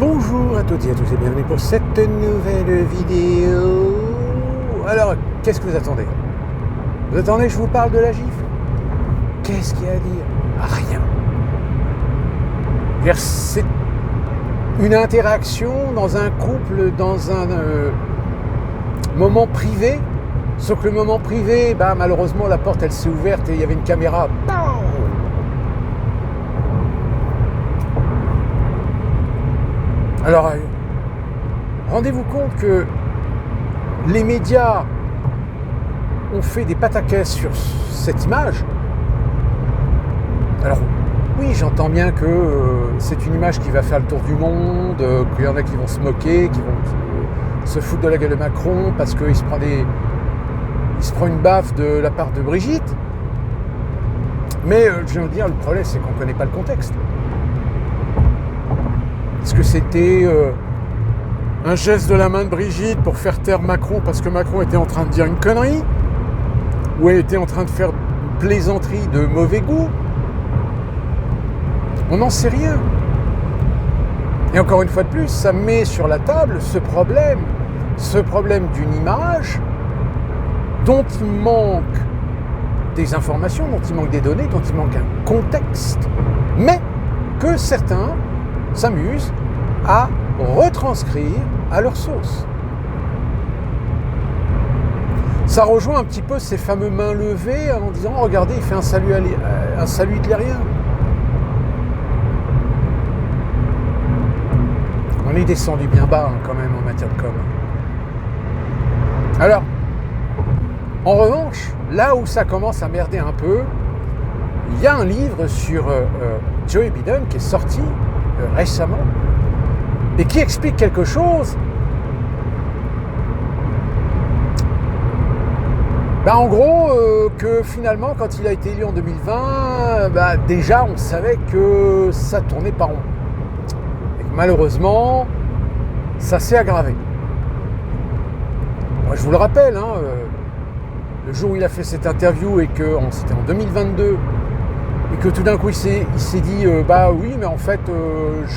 Bonjour à toutes et à tous et bienvenue pour cette nouvelle vidéo. Alors, qu'est-ce que vous attendez? Vous attendez que je vous parle de la gifle? Qu'est-ce qu'il y a à dire? Rien. C'est une interaction dans un couple, dans un moment privé. Sauf que le moment privé, malheureusement, la porte, elle s'est ouverte et il y avait une caméra. Alors, rendez-vous compte que les médias ont fait des pataquès sur cette image. Alors, oui, j'entends bien que c'est une image qui va faire le tour du monde, qu'il y en a qui vont se moquer, qui vont se foutre de la gueule de Macron parce qu'il se prend une baffe de la part de Brigitte. Mais je veux dire, le problème, c'est qu'on ne connaît pas le contexte. Est-ce que c'était un geste de la main de Brigitte pour faire taire Macron parce que Macron était en train de dire une connerie? Ou elle était en train de faire une plaisanterie de mauvais goût? On n'en sait rien. Et encore une fois de plus, ça met sur la table ce problème d'une image dont il manque des informations, dont il manque des données, dont il manque un contexte, mais que certains s'amusent à retranscrire à leur sauce. Ça rejoint un petit peu ces fameux mains levées en disant « Regardez, il fait un salut hitlérien ». On est descendu bien bas quand même en matière de com. Alors, en revanche, là où ça commence à merder un peu, il y a un livre sur Joe Biden qui est sorti récemment et qui explique quelque chose. En gros, que finalement, quand il a été élu en 2020, déjà on savait que ça tournait pas rond. Et que malheureusement, ça s'est aggravé. Moi, je vous le rappelle, le jour où il a fait cette interview et que c'était en 2022, et que tout d'un coup il s'est dit oui, mais en fait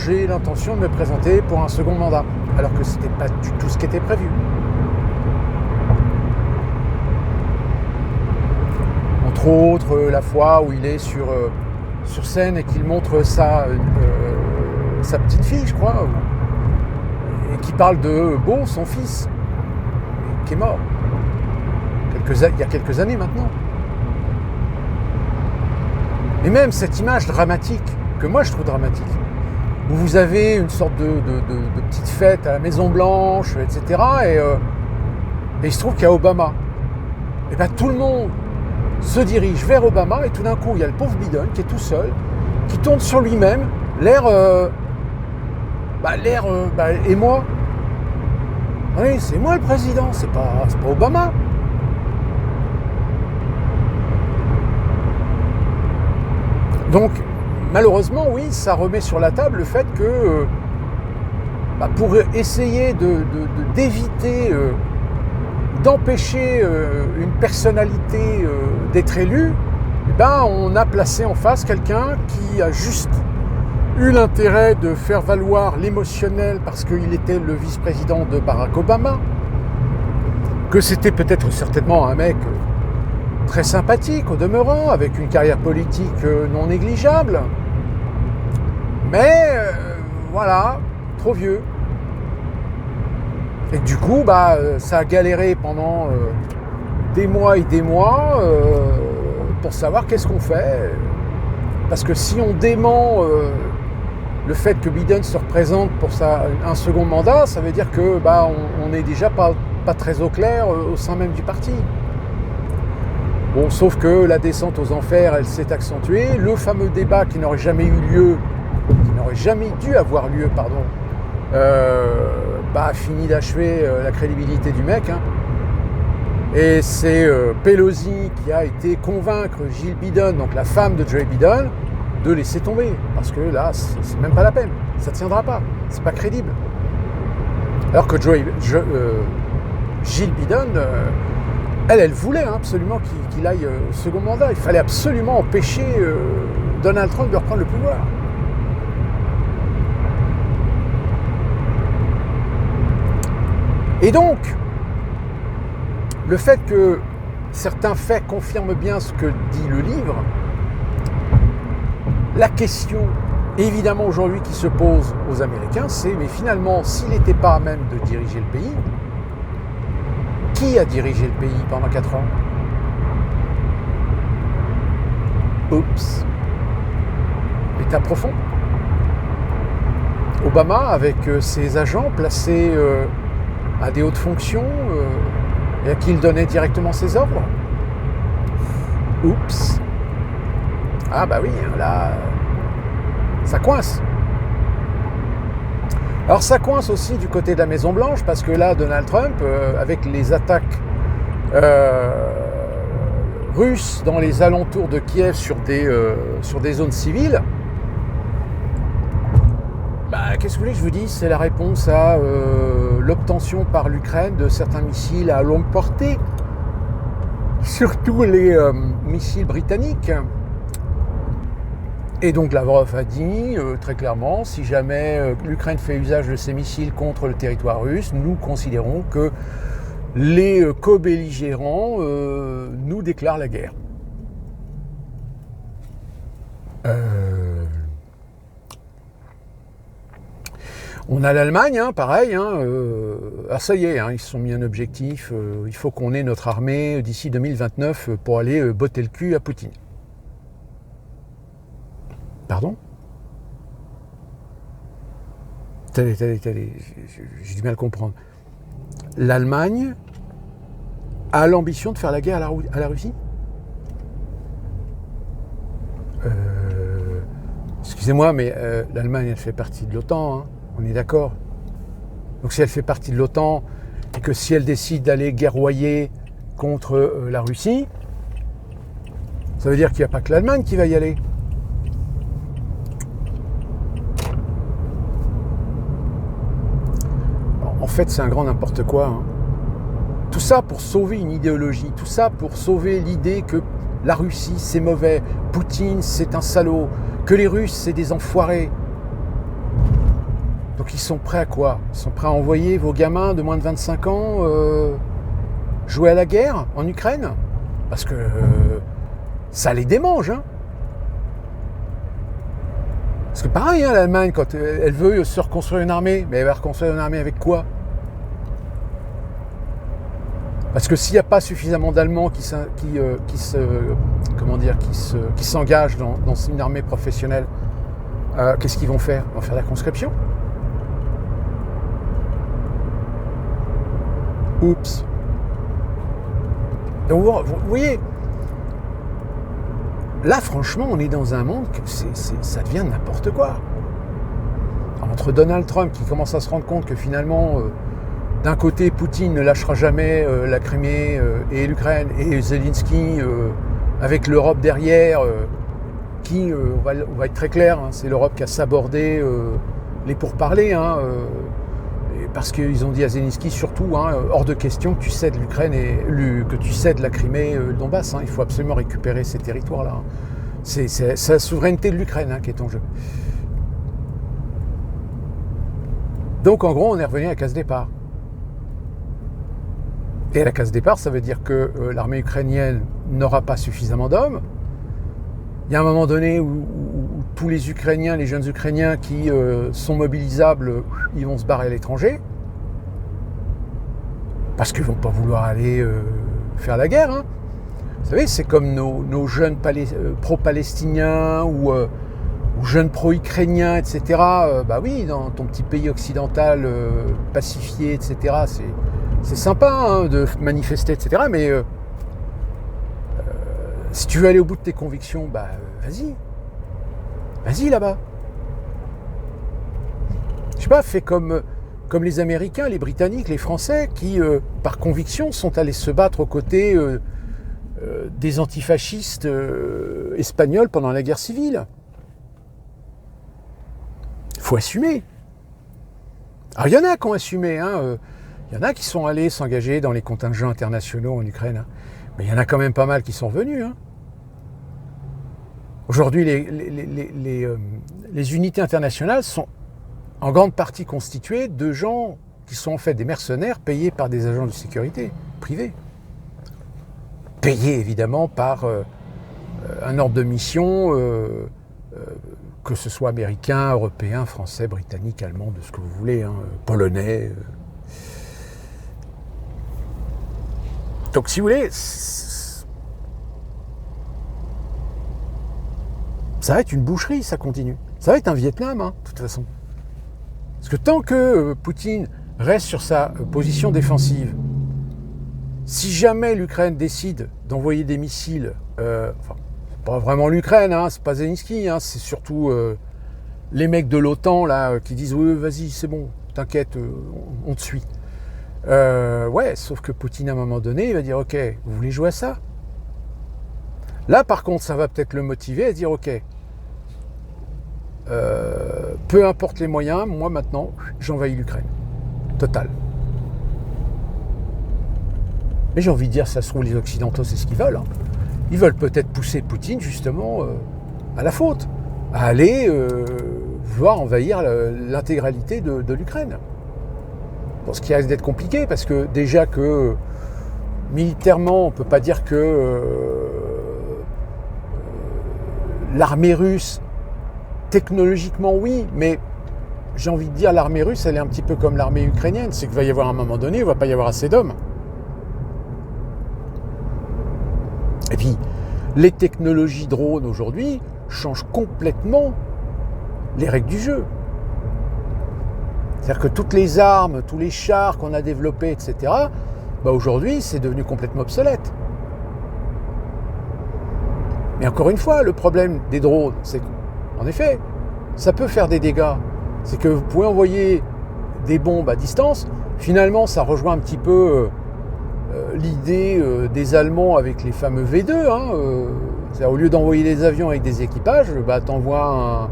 j'ai l'intention de me présenter pour un second mandat, alors que c'était pas du tout ce qui était prévu. Entre autres, la fois où il est sur scène et qu'il montre sa petite fille, je crois, et qui parle de Beau, son fils, qui est mort il y a quelques années maintenant. Et même cette image dramatique, que moi je trouve dramatique, où vous avez une sorte de petite fête à la Maison Blanche, etc. Et il se trouve qu'il y a Obama. Et tout le monde se dirige vers Obama et tout d'un coup il y a le pauvre Biden qui est tout seul, qui tourne sur lui-même, l'air et moi. Oui, c'est moi le président, c'est pas Obama. Donc, malheureusement, oui, ça remet sur la table le fait que, pour essayer d'éviter, d'empêcher une personnalité d'être élue, on a placé en face quelqu'un qui a juste eu l'intérêt de faire valoir l'émotionnel parce qu'il était le vice-président de Barack Obama, que c'était peut-être certainement un mec très sympathique au demeurant, avec une carrière politique non négligeable, mais voilà, trop vieux. Et du coup, ça a galéré pendant des mois et des mois pour savoir qu'est-ce qu'on fait. Parce que si on dément le fait que Biden se représente pour un second mandat, ça veut dire que on n'est déjà pas très au clair au sein même du parti. Bon, sauf que la descente aux enfers, elle s'est accentuée. Le fameux débat qui n'aurait jamais dû avoir lieu, a fini d'achever la crédibilité du mec. Et c'est Pelosi qui a été convaincre Jill Biden, donc la femme de Joe Biden, de laisser tomber. Parce que là, c'est même pas la peine. Ça ne tiendra pas. C'est pas crédible. Alors que Jill Biden... Elle voulait absolument qu'il aille au second mandat. Il fallait absolument empêcher Donald Trump de reprendre le pouvoir. Et donc, le fait que certains faits confirment bien ce que dit le livre, la question évidemment aujourd'hui qui se pose aux Américains, c'est mais finalement, s'il n'était pas à même de diriger le pays, qui a dirigé le pays pendant 4 ans? Oups. État profond. Obama, avec ses agents placés à des hautes fonctions et à qui il donnait directement ses ordres. Oups. Ah bah oui, là, ça coince. Alors ça coince aussi du côté de la Maison Blanche, parce que là, Donald Trump, avec les attaques russes dans les alentours de Kiev sur des zones civiles, bah, qu'est-ce que vous voulez que je vous dise? C'est la réponse à l'obtention par l'Ukraine de certains missiles à longue portée, surtout les missiles britanniques. Et donc Lavrov a dit très clairement, si jamais l'Ukraine fait usage de ces missiles contre le territoire russe, nous considérons que les co-belligérants nous déclarent la guerre. On a l'Allemagne, hein, pareil. Ça y est, ils se sont mis un objectif. Il faut qu'on ait notre armée d'ici 2029 pour aller botter le cul à Poutine. Pardon? Attendez, j'ai du mal à comprendre. L'Allemagne a l'ambition de faire la guerre à la Russie? Excusez-moi, mais l'Allemagne, elle fait partie de l'OTAN, hein, on est d'accord. Donc si elle fait partie de l'OTAN, et que si elle décide d'aller guerroyer contre la Russie, ça veut dire qu'il n'y a pas que l'Allemagne qui va y aller. En fait, c'est un grand n'importe quoi. Hein. Tout ça pour sauver une idéologie, tout ça pour sauver l'idée que la Russie, c'est mauvais, Poutine, c'est un salaud, que les Russes, c'est des enfoirés. Donc ils sont prêts à quoi? Ils sont prêts à envoyer vos gamins de moins de 25 ans jouer à la guerre en Ukraine? Parce que ça les démange. Hein. Parce que pareil, hein, l'Allemagne, quand elle veut se reconstruire une armée, mais elle va reconstruire une armée avec quoi? Parce que s'il n'y a pas suffisamment d'Allemands qui s'engagent dans une armée professionnelle, qu'est-ce qu'ils vont faire? Ils vont faire la conscription. Oups. Donc vous voyez, là franchement on est dans un monde que ça devient n'importe quoi. Entre Donald Trump qui commence à se rendre compte que finalement d'un côté Poutine ne lâchera jamais la Crimée et l'Ukraine, et Zelensky avec l'Europe derrière qui, on va être très clair, hein, c'est l'Europe qui a sabordé les pourparlers, hein, parce qu'ils ont dit à Zelensky surtout, hein, hors de question que tu cèdes l'Ukraine que tu cèdes la Crimée et le Donbass, hein, il faut absolument récupérer ces territoires-là. Hein. C'est la souveraineté de l'Ukraine, hein, qui est en jeu. Donc en gros, on est revenu à la case départ. Et à la case départ, ça veut dire que l'armée ukrainienne n'aura pas suffisamment d'hommes. Il y a un moment donné où tous les Ukrainiens, les jeunes Ukrainiens qui sont mobilisables, ils vont se barrer à l'étranger. Parce qu'ils ne vont pas vouloir aller faire la guerre. Hein. Vous savez, c'est comme nos jeunes pro-palestiniens ou jeunes pro-ukrainiens, etc. Bah oui, dans ton petit pays occidental pacifié, etc., c'est sympa hein, de manifester, etc. Mais si tu veux aller au bout de tes convictions, bah vas-y. Vas-y là-bas. Je sais pas, fais comme les Américains, les Britanniques, les Français, qui, par conviction, sont allés se battre aux côtés des antifascistes espagnols pendant la guerre civile. Il faut assumer. Alors il y en a qui ont assumé, hein. Il y en a qui sont allés s'engager dans les contingents internationaux en Ukraine, hein. Mais il y en a quand même pas mal qui sont revenus. Hein. Aujourd'hui, les unités internationales sont en grande partie constituées de gens qui sont en fait des mercenaires payés par des agents de sécurité privés. Payés évidemment par un ordre de mission, que ce soit américain, européen, français, britannique, allemand, de ce que vous voulez, hein, polonais. Donc si vous voulez, ça va être une boucherie, ça continue. Ça va être un Vietnam, hein, de toute façon. Parce que tant que Poutine reste sur sa position défensive, si jamais l'Ukraine décide d'envoyer des missiles, enfin, pas vraiment l'Ukraine, hein, c'est pas Zelensky, hein, c'est surtout les mecs de l'OTAN là qui disent oui, vas-y, c'est bon, t'inquiète, on te suit. Ouais, sauf que Poutine à un moment donné, il va dire ok, vous voulez jouer à ça? Là par contre, ça va peut-être le motiver à dire ok, peu importe les moyens, moi maintenant, j'envahis l'Ukraine. Total. Mais j'ai envie de dire, ça se trouve, les Occidentaux, c'est ce qu'ils veulent. Hein. Ils veulent peut-être pousser Poutine, justement, à la faute, à aller vouloir envahir l'intégralité de l'Ukraine. Bon, ce qui risque d'être compliqué, parce que déjà que militairement, on ne peut pas dire que l'armée russe, technologiquement, oui, mais j'ai envie de dire, l'armée russe, elle est un petit peu comme l'armée ukrainienne. C'est qu'il va y avoir un moment donné, il ne va pas y avoir assez d'hommes. Et puis, les technologies drones aujourd'hui changent complètement les règles du jeu. C'est-à-dire que toutes les armes, tous les chars qu'on a développés, etc., bah aujourd'hui, c'est devenu complètement obsolète. Mais encore une fois, le problème des drones, c'est qu'en effet, ça peut faire des dégâts. C'est que vous pouvez envoyer des bombes à distance. Finalement, ça rejoint un petit peu l'idée des Allemands avec les fameux V2. Hein, c'est-à-dire, au lieu d'envoyer des avions avec des équipages, bah, t'envoies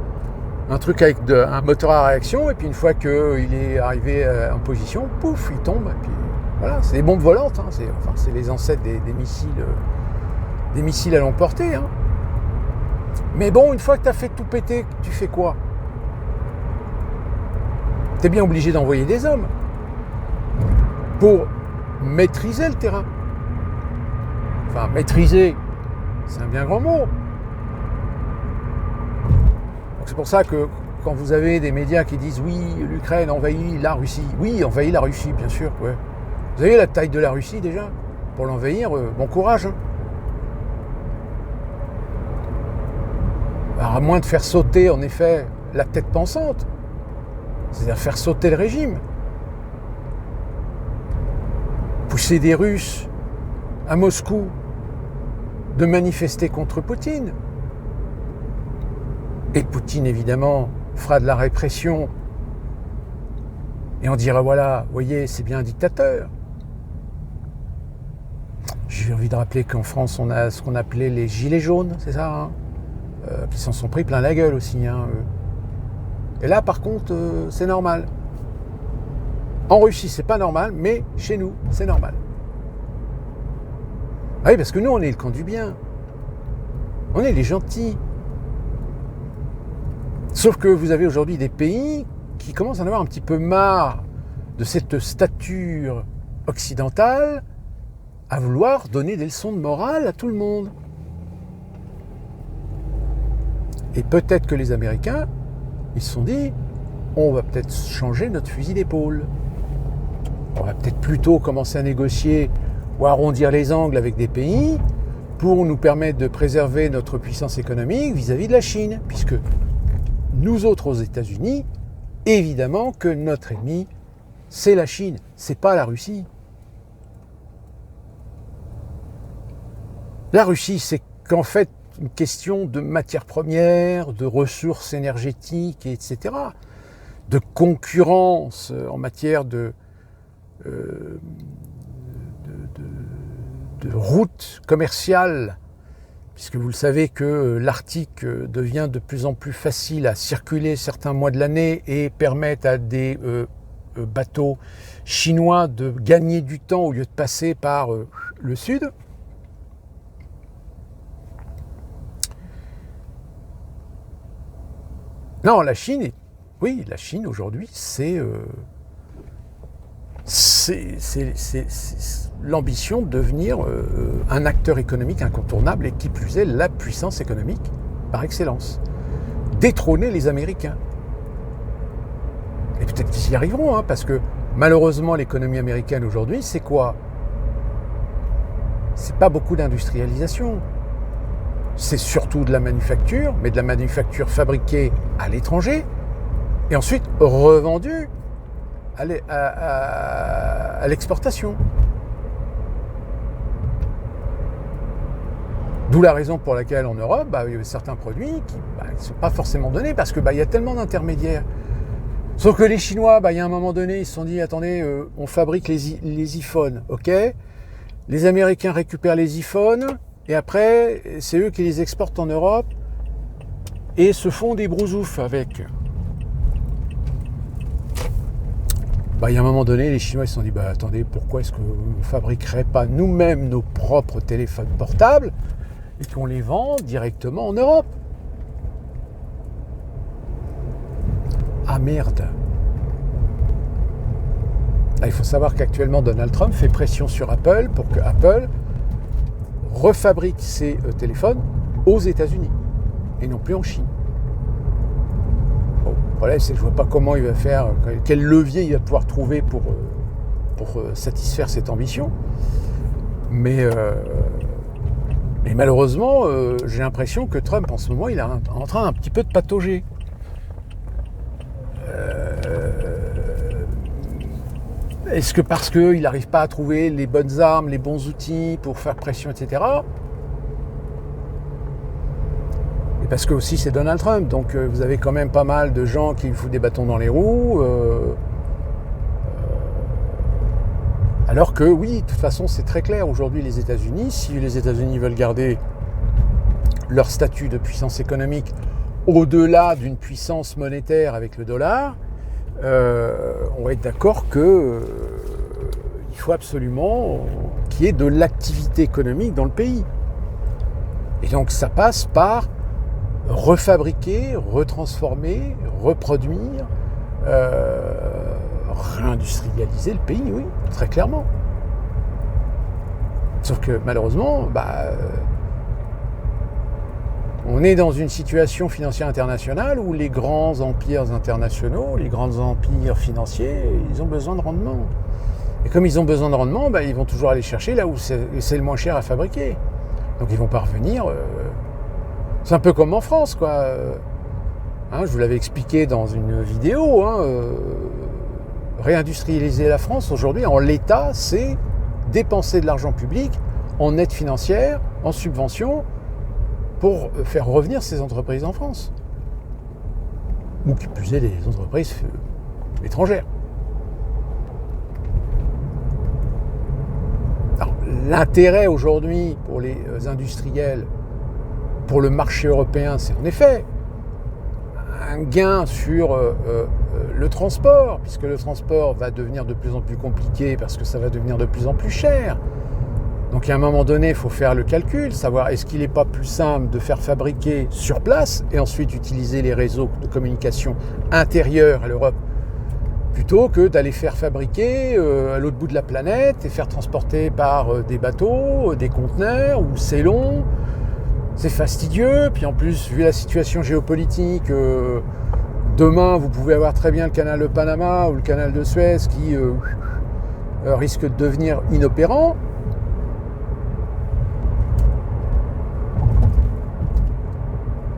un truc avec un moteur à réaction, et puis une fois qu'il est arrivé en position, pouf, il tombe. Et puis voilà, c'est des bombes volantes. Hein, c'est les ancêtres des missiles à longue portée. Hein. Mais bon, une fois que tu as fait tout péter, tu fais quoi? Tu es bien obligé d'envoyer des hommes pour maîtriser le terrain. Enfin, maîtriser, c'est un bien grand mot. Donc c'est pour ça que quand vous avez des médias qui disent oui, l'Ukraine envahit la Russie. Oui, envahit la Russie, bien sûr. Ouais. Vous avez la taille de la Russie déjà? Pour l'envahir, bon courage. Hein. Alors, à moins de faire sauter, en effet, la tête pensante. C'est-à-dire faire sauter le régime. Pousser des Russes à Moscou de manifester contre Poutine. Et Poutine, évidemment, fera de la répression. Et on dira, voilà, vous voyez, c'est bien un dictateur. J'ai envie de rappeler qu'en France, on a ce qu'on appelait les gilets jaunes, c'est ça, hein, qui s'en sont pris plein la gueule aussi. Hein, Et là, par contre, c'est normal. En Russie, c'est pas normal, mais chez nous, c'est normal. Ah oui, parce que nous, on est le camp du bien. On est les gentils. Sauf que vous avez aujourd'hui des pays qui commencent à en avoir un petit peu marre de cette stature occidentale à vouloir donner des leçons de morale à tout le monde. Et peut-être que les Américains, ils se sont dit, on va peut-être changer notre fusil d'épaule. On va peut-être plutôt commencer à négocier ou à arrondir les angles avec des pays pour nous permettre de préserver notre puissance économique vis-à-vis de la Chine. Puisque nous autres aux États-Unis, évidemment que notre ennemi, c'est la Chine, c'est pas la Russie. La Russie, c'est qu'en fait une question de matières premières, de ressources énergétiques, etc., de concurrence en matière de routes commerciales, puisque vous le savez que l'Arctique devient de plus en plus facile à circuler certains mois de l'année et permettent à des bateaux chinois de gagner du temps au lieu de passer par le sud. Non, la Chine aujourd'hui, c'est c'est l'ambition de devenir un acteur économique incontournable et qui plus est la puissance économique par excellence. Détrôner les Américains. Et peut-être qu'ils y arriveront, hein, parce que malheureusement l'économie américaine aujourd'hui, c'est quoi? C'est pas beaucoup d'industrialisation. C'est surtout de la manufacture, mais de la manufacture fabriquée à l'étranger et ensuite revendue à l'exportation. D'où la raison pour laquelle en Europe, il y a certains produits qui ne sont pas forcément donnés parce que y a tellement d'intermédiaires. Sauf que les Chinois, il y a un moment donné, ils se sont dit, attendez, on fabrique les iPhones, ok? Les Américains récupèrent les iPhones et après, c'est eux qui les exportent en Europe et se font des brousoufs avec. Il y a un moment donné, les Chinois ils se sont dit, attendez, pourquoi est-ce qu'on ne fabriquerait pas nous-mêmes nos propres téléphones portables et qu'on les vend directement en Europe? Ah merde! Là, il faut savoir qu'actuellement, Donald Trump fait pression sur Apple pour que Apple refabrique ses téléphones aux États-Unis et non plus en Chine. Bon, le problème, c'est que je ne vois pas comment il va faire, quel levier il va pouvoir trouver pour satisfaire cette ambition. Mais malheureusement, j'ai l'impression que Trump, en ce moment, il est en train un petit peu de patauger. Est-ce que parce qu'il n'arrive pas à trouver les bonnes armes, les bons outils pour faire pression, etc. Et parce que aussi c'est Donald Trump, donc vous avez quand même pas mal de gens qui foutent des bâtons dans les roues. Alors que oui, de toute façon c'est très clair aujourd'hui les États-Unis, si les États-Unis veulent garder leur statut de puissance économique au-delà d'une puissance monétaire avec le dollar, on va être d'accord que il faut absolument qu'il y ait de l'activité économique dans le pays. Et donc ça passe par refabriquer, retransformer, reproduire, réindustrialiser le pays, oui, très clairement. Sauf que malheureusement, on est dans une situation financière internationale où les grands empires internationaux, les grands empires financiers, ils ont besoin de rendement. Et comme ils ont besoin de rendement, ils vont toujours aller chercher là où c'est le moins cher à fabriquer. Donc ils vont pas revenir. C'est un peu comme en France, quoi. Je vous l'avais expliqué dans une vidéo. Réindustrialiser la France aujourd'hui, en l'état, c'est dépenser de l'argent public en aide financière, en subvention, pour faire revenir ces entreprises en France. Ou qui plus est des entreprises étrangères. Alors, l'intérêt aujourd'hui pour les industriels, pour le marché européen, c'est en effet un gain sur le transport, puisque le transport va devenir de plus en plus compliqué parce que ça va devenir de plus en plus cher. Donc à un moment donné, il faut faire le calcul, savoir est-ce qu'il n'est pas plus simple de faire fabriquer sur place et ensuite utiliser les réseaux de communication intérieurs à l'Europe plutôt que d'aller faire fabriquer à l'autre bout de la planète et faire transporter par des bateaux, des conteneurs, où c'est long, c'est fastidieux, puis en plus, vu la situation géopolitique, demain, vous pouvez avoir très bien le canal de Panama ou le canal de Suez qui risque de devenir inopérant.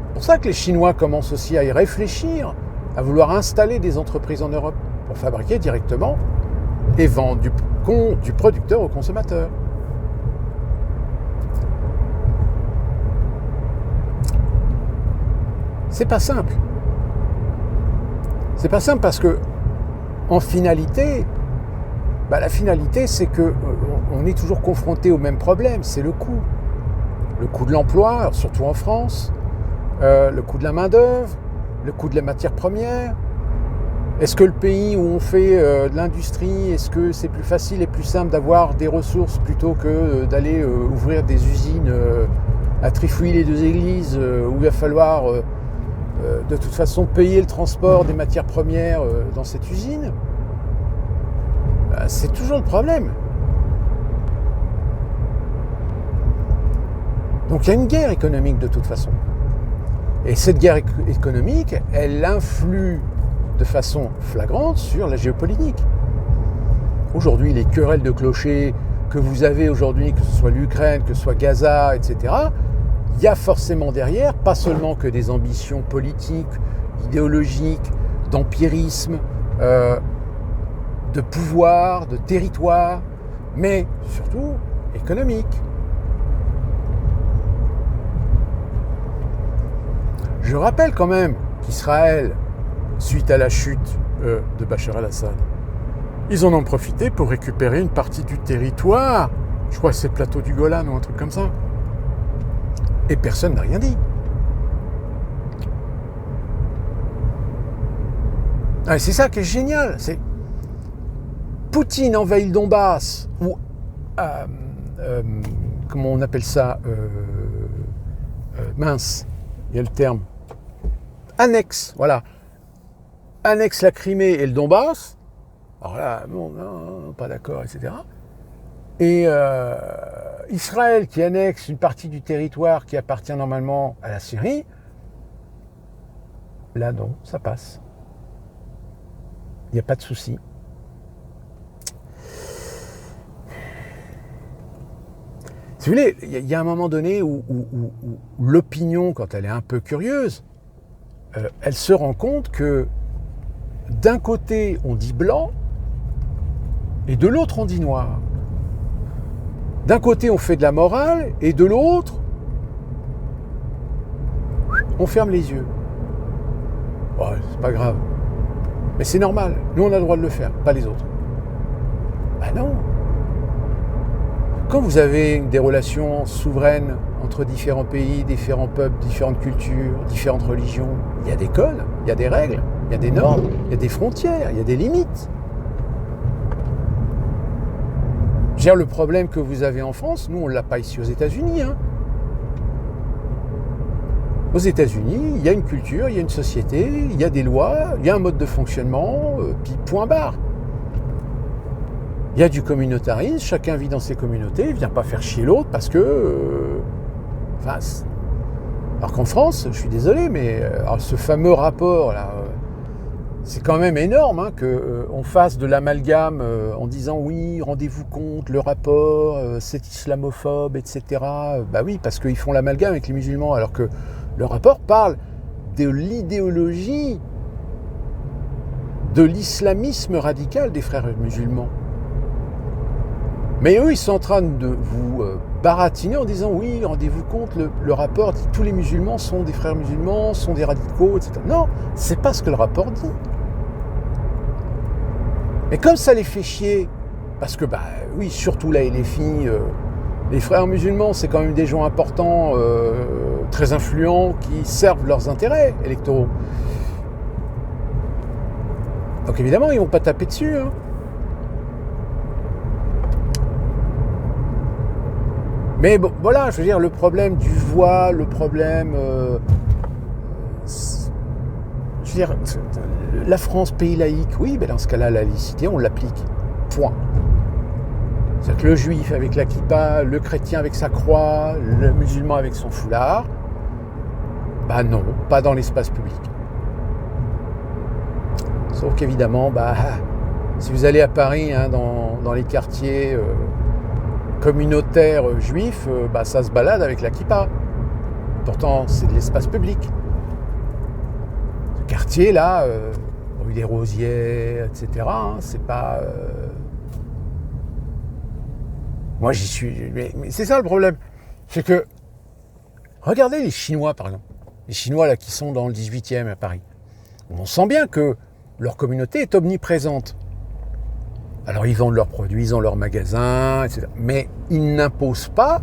C'est pour ça que les Chinois commencent aussi à y réfléchir, à vouloir installer des entreprises en Europe pour fabriquer directement et vendre du producteur au consommateur. C'est pas simple. C'est pas simple parce que, en finalité, la finalité, c'est que on est toujours confronté au même problème, c'est le coût. Le coût de l'emploi, surtout en France, le coût de la main-d'œuvre, le coût de la matière première. Est-ce que le pays où on fait de l'industrie, est-ce que c'est plus facile et plus simple d'avoir des ressources plutôt que d'aller ouvrir des usines à Trifouille les deux églises où il va falloir de toute façon payer le transport des matières premières dans cette usine? c'est toujours le problème. Donc il y a une guerre économique de toute façon. Et cette guerre économique, elle influe de façon flagrante sur la géopolitique. Aujourd'hui, les querelles de clochers que vous avez aujourd'hui, que ce soit l'Ukraine, que ce soit Gaza, etc., il y a forcément derrière, pas seulement que des ambitions politiques, idéologiques, d'empirisme, de pouvoir, de territoire, mais surtout économique. Je rappelle quand même qu'Israël, suite à la chute de Bachar el-Assad, ils en ont profité pour récupérer une partie du territoire, je crois que c'est le plateau du Golan ou un truc comme ça. Et personne n'a rien dit. Ah, c'est ça qui est génial. C'est Poutine envahit le Donbass, ou comment on appelle ça, mince, il y a le terme, annexe, voilà, annexe la Crimée et le Donbass. Alors là, bon, non, pas d'accord, etc. Et Israël qui annexe une partie du territoire qui appartient normalement à la Syrie, là non, ça passe. Il n'y a pas de souci. Si vous voulez, il y a un moment donné où l'opinion, quand elle est un peu curieuse, elle se rend compte que d'un côté on dit blanc et de l'autre on dit noir. D'un côté on fait de la morale et de l'autre on ferme les yeux. Ouais, c'est pas grave. Mais c'est normal, nous on a le droit de le faire, pas les autres. Ben non. Quand vous avez des relations souveraines entre différents pays, différents peuples, différentes cultures, différentes religions, il y a des codes, il y a des règles, il y a des normes, il y a des frontières, il y a des limites. Je veux dire, le problème que vous avez en France, nous on ne l'a pas ici aux États-Unis. Hein. Aux États-Unis, il y a une culture, il y a une société, il y a des lois, il y a un mode de fonctionnement, puis point barre. Il y a du communautarisme, chacun vit dans ses communautés, il ne vient pas faire chier l'autre parce que... alors qu'en France, je suis désolé, mais ce fameux rapport, là, c'est quand même énorme hein, qu'on fasse de l'amalgame en disant oui, rendez-vous compte, le rapport, c'est islamophobe, etc. Bah oui, parce qu'ils font l'amalgame avec les musulmans, alors que le rapport parle de l'idéologie de l'islamisme radical des frères musulmans. Mais eux, ils sont en train de vous baratiner en disant oui, rendez-vous compte, le rapport dit que tous les musulmans sont des frères musulmans, sont des radicaux, etc. Non, c'est pas ce que le rapport dit. Mais comme ça les fait chier, parce que, bah oui, surtout là, les filles, les frères musulmans, c'est quand même des gens importants, très influents, qui servent leurs intérêts électoraux. Donc évidemment, ils vont pas taper dessus, hein. Mais bon, voilà, je veux dire, le problème du voile, le problème... je veux dire, la France, pays laïque, oui, mais dans ce cas-là, la laïcité, on l'applique. Point. C'est-à-dire que le juif avec la kippa, le chrétien avec sa croix, le musulman avec son foulard, bah non, pas dans l'espace public. Sauf qu'évidemment, bah, si vous allez à Paris, hein, dans les quartiers... communautaire juif, bah, ça se balade avec la kippa. Pourtant, c'est de l'espace public. Ce quartier-là, rue des Rosiers, etc., hein, c'est pas... Moi, j'y suis... Mais c'est ça le problème. C'est que... Regardez les Chinois, par exemple. Les Chinois, là, qui sont dans le 18e à Paris. On sent bien que leur communauté est omniprésente. Alors, ils vendent leurs produits, ils ont leurs magasins, etc. Mais ils n'imposent pas.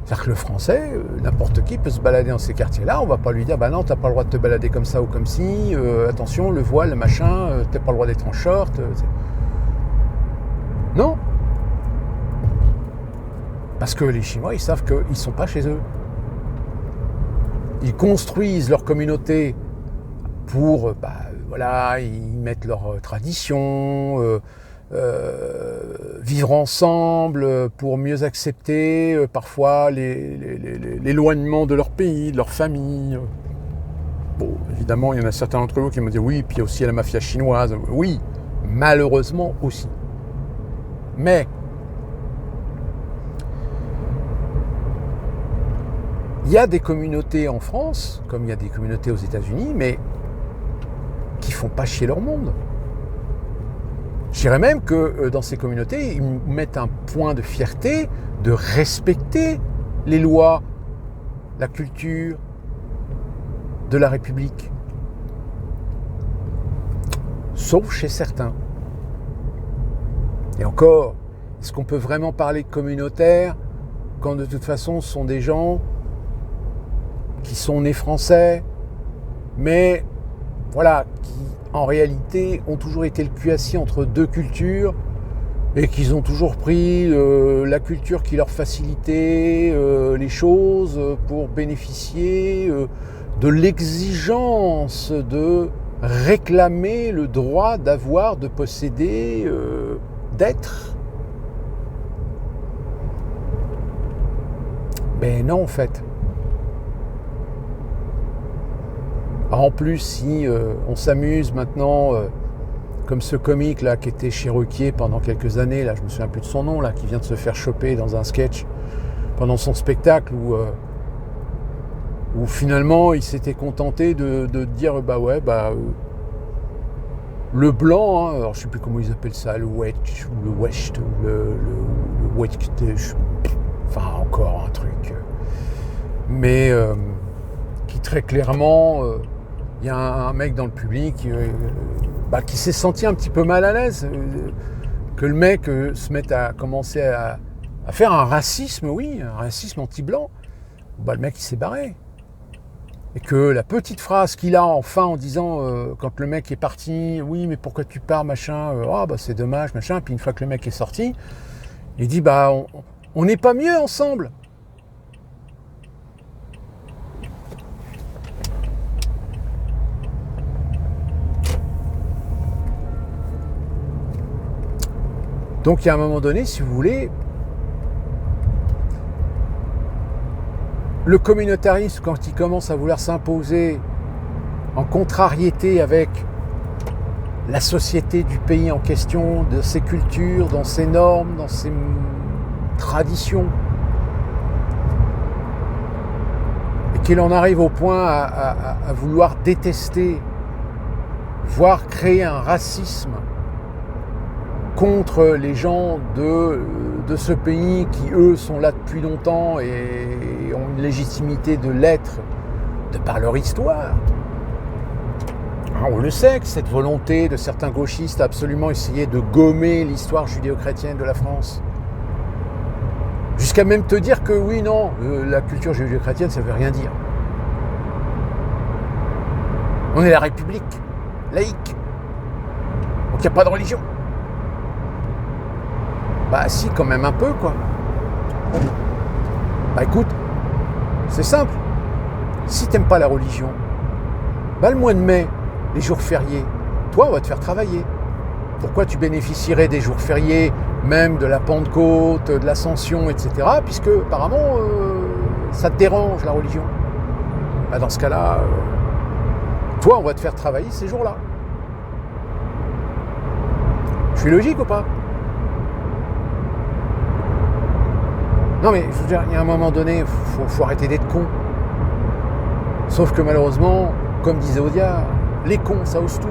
C'est-à-dire que le français, n'importe qui peut se balader dans ces quartiers-là. On ne va pas lui dire, bah non, t'as pas le droit de te balader comme ça ou comme ci. Attention, le voile, le machin, t'as pas le droit d'être en short. Non. Parce que les Chinois, ils savent qu'ils ne sont pas chez eux. Ils construisent leur communauté pour, voilà, ils mettent leurs traditions, vivre ensemble pour mieux accepter parfois l'éloignement de leur pays, de leur famille. Bon, évidemment, il y en a certains d'entre vous qui me disent oui, puis il y a aussi la mafia chinoise. Oui, malheureusement aussi. Mais il y a des communautés en France, comme il y a des communautés aux États-Unis, mais qui font pas chier leur monde. Je dirais même que dans ces communautés, ils mettent un point de fierté de respecter les lois, la culture de la République. Sauf chez certains. Et encore, est-ce qu'on peut vraiment parler de communautaire quand de toute façon ce sont des gens qui sont nés français, mais voilà, qui en réalité ont toujours été le cul assis entre deux cultures et qu'ils ont toujours pris la culture qui leur facilitait les choses pour bénéficier de l'exigence de réclamer le droit d'avoir, de posséder, d'être. Ben non, en fait. En plus, si on s'amuse maintenant, comme ce comique là qui était chez Ruquier pendant quelques années, là je me souviens plus de son nom, là, qui vient de se faire choper dans un sketch pendant son spectacle où finalement il s'était contenté de dire le blanc, hein, alors je sais plus comment ils appellent ça, le West, le West, enfin encore un truc, mais qui très clairement, il y a un mec dans le public qui s'est senti un petit peu mal à l'aise, que le mec se mette à commencer à faire un racisme, oui, un racisme anti-blanc. Le mec il s'est barré. Et que la petite phrase qu'il a enfin en disant, quand le mec est parti, oui mais pourquoi tu pars, machin, c'est dommage, machin, puis une fois que le mec est sorti, il dit on n'est pas mieux ensemble. Donc, il y a un moment donné, si vous voulez, le communautarisme, quand il commence à vouloir s'imposer en contrariété avec la société du pays en question, de ses cultures, dans ses normes, dans ses traditions, et qu'il en arrive au point à vouloir détester, voire créer un racisme contre les gens de ce pays qui, eux, sont là depuis longtemps et ont une légitimité de l'être de par leur histoire. On le sait que cette volonté de certains gauchistes a absolument essayé de gommer l'histoire judéo-chrétienne de la France. Jusqu'à même te dire que oui, non, la culture judéo-chrétienne, ça ne veut rien dire. On est la République, laïque. Donc il n'y a pas de religion. Si, quand même un peu, quoi. Écoute, c'est simple. Si t'aimes pas la religion, le mois de mai, les jours fériés, toi, on va te faire travailler. Pourquoi tu bénéficierais des jours fériés, même de la Pentecôte, de l'Ascension, etc., puisque, apparemment, ça te dérange, la religion. Dans ce cas-là, toi, on va te faire travailler ces jours-là. Je suis logique ou pas ? Non mais, je veux dire, il y a un moment donné, faut arrêter d'être con. Sauf que malheureusement, comme disait Audiard, les cons, ça ose tout.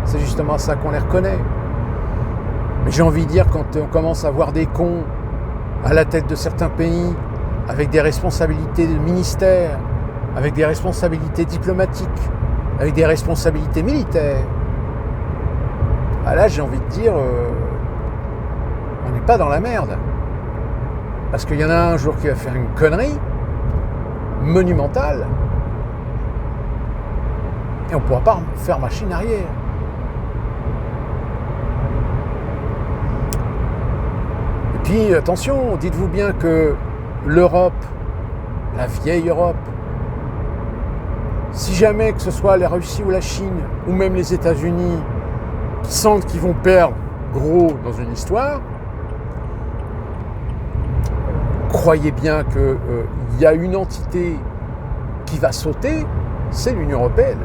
C'est justement à ça qu'on les reconnaît. Mais j'ai envie de dire, quand on commence à voir des cons à la tête de certains pays, avec des responsabilités de ministère, avec des responsabilités diplomatiques, avec des responsabilités militaires, là j'ai envie de dire, on n'est pas dans la merde. Parce qu'il y en a un jour qui va faire une connerie monumentale et on ne pourra pas faire machine arrière. Et puis attention, dites-vous bien que l'Europe, la vieille Europe, si jamais que ce soit la Russie ou la Chine, ou même les États-Unis, qui sentent qu'ils vont perdre gros dans une histoire, croyez bien qu'il y a une entité qui va sauter, c'est l'Union européenne.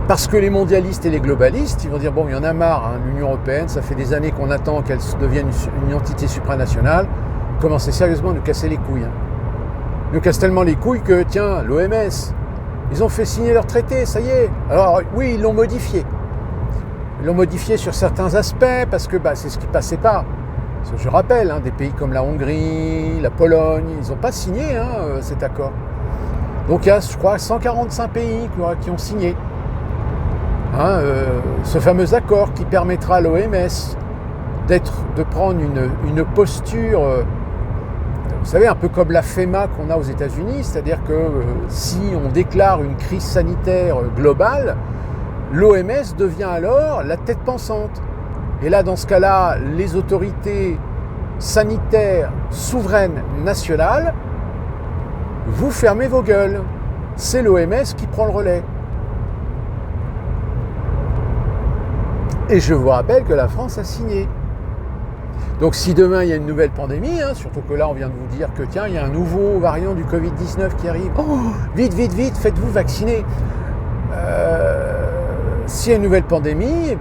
Parce que les mondialistes et les globalistes, ils vont dire, bon, il y en a marre, hein, l'Union européenne, ça fait des années qu'on attend qu'elle devienne une entité supranationale, commencez sérieusement à nous casser les couilles. Hein. Ils nous cassent tellement les couilles que, tiens, l'OMS, ils ont fait signer leur traité, ça y est. Alors oui, ils l'ont modifié. Ils l'ont modifié sur certains aspects, parce que c'est ce qui ne passait pas. Parce que je rappelle, hein, des pays comme la Hongrie, la Pologne, ils n'ont pas signé cet accord. Donc il y a, je crois, 145 pays qui ont signé. Ce fameux accord qui permettra à l'OMS de prendre une posture, vous savez, un peu comme la FEMA qu'on a aux États-Unis, c'est-à-dire que si on déclare une crise sanitaire globale, l'OMS devient alors la tête pensante. Et là, dans ce cas-là, les autorités sanitaires souveraines nationales, vous fermez vos gueules. C'est l'OMS qui prend le relais. Et je vous rappelle que la France a signé. Donc si demain il y a une nouvelle pandémie, surtout que là on vient de vous dire que tiens, il y a un nouveau variant du Covid-19 qui arrive, vite, faites-vous vacciner. S'il y a une nouvelle pandémie,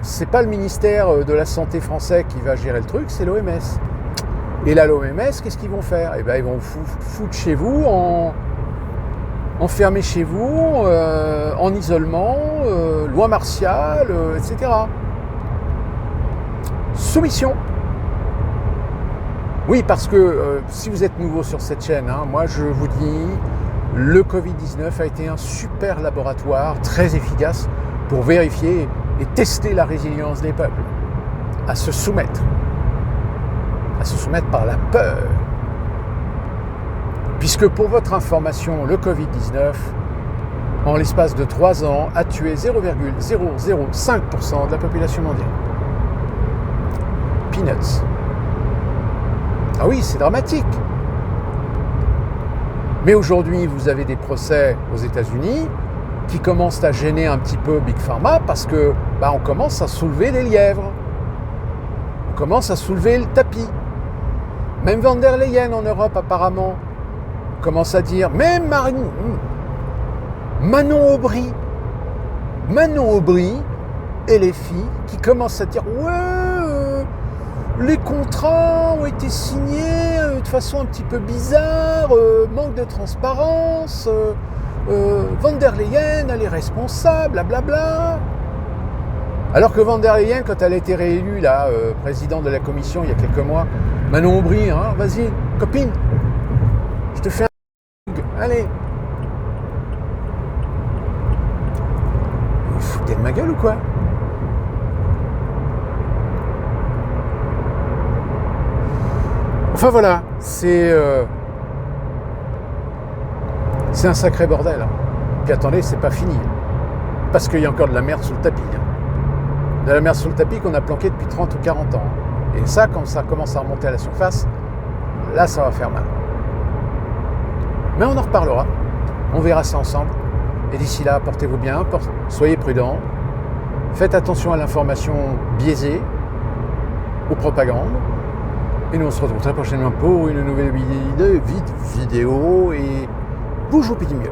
c'est pas le ministère de la Santé français qui va gérer le truc, c'est l'OMS. Et là l'OMS, qu'est-ce qu'ils vont faire ? Ils vont foutre chez vous, enfermer chez vous, en isolement, loi martiale, etc. Soumission. Oui, parce que si vous êtes nouveau sur cette chaîne, moi je vous dis, le Covid-19 a été un super laboratoire très efficace pour vérifier et tester la résilience des peuples à se soumettre par la peur. Puisque pour votre information, le Covid-19, en l'espace de 3 ans, a tué 0,005% de la population mondiale. Peanuts. Ah oui, c'est dramatique. Mais aujourd'hui, vous avez des procès aux États-Unis qui commencent à gêner un petit peu Big Pharma parce que on commence à soulever des lièvres. On commence à soulever le tapis. Même Van der Leyen en Europe, apparemment, commence à dire, même Manon Aubry et les filles qui commencent à dire, les contrats ont été signés de façon un petit peu bizarre, manque de transparence, Van der Leyen, elle est responsable, blablabla. Alors que Van der Leyen, quand elle a été réélue présidente de la commission il y a quelques mois, Manon Aubry, vas-y, copine, je te fais un... Allez. Vous foutez de ma gueule ou quoi ? Enfin voilà, c'est un sacré bordel. Puis attendez, c'est pas fini. Parce qu'il y a encore de la merde sous le tapis. De la merde sous le tapis qu'on a planqué depuis 30 ou 40 ans. Et ça, quand ça commence à remonter à la surface, là, ça va faire mal. Mais on en reparlera. On verra ça ensemble. Et d'ici là, portez-vous bien, soyez prudents. Faites attention à l'information biaisée, aux propagandes. Et nous, on se retrouve très prochainement pour une nouvelle vidéo et bougez au petit mieux.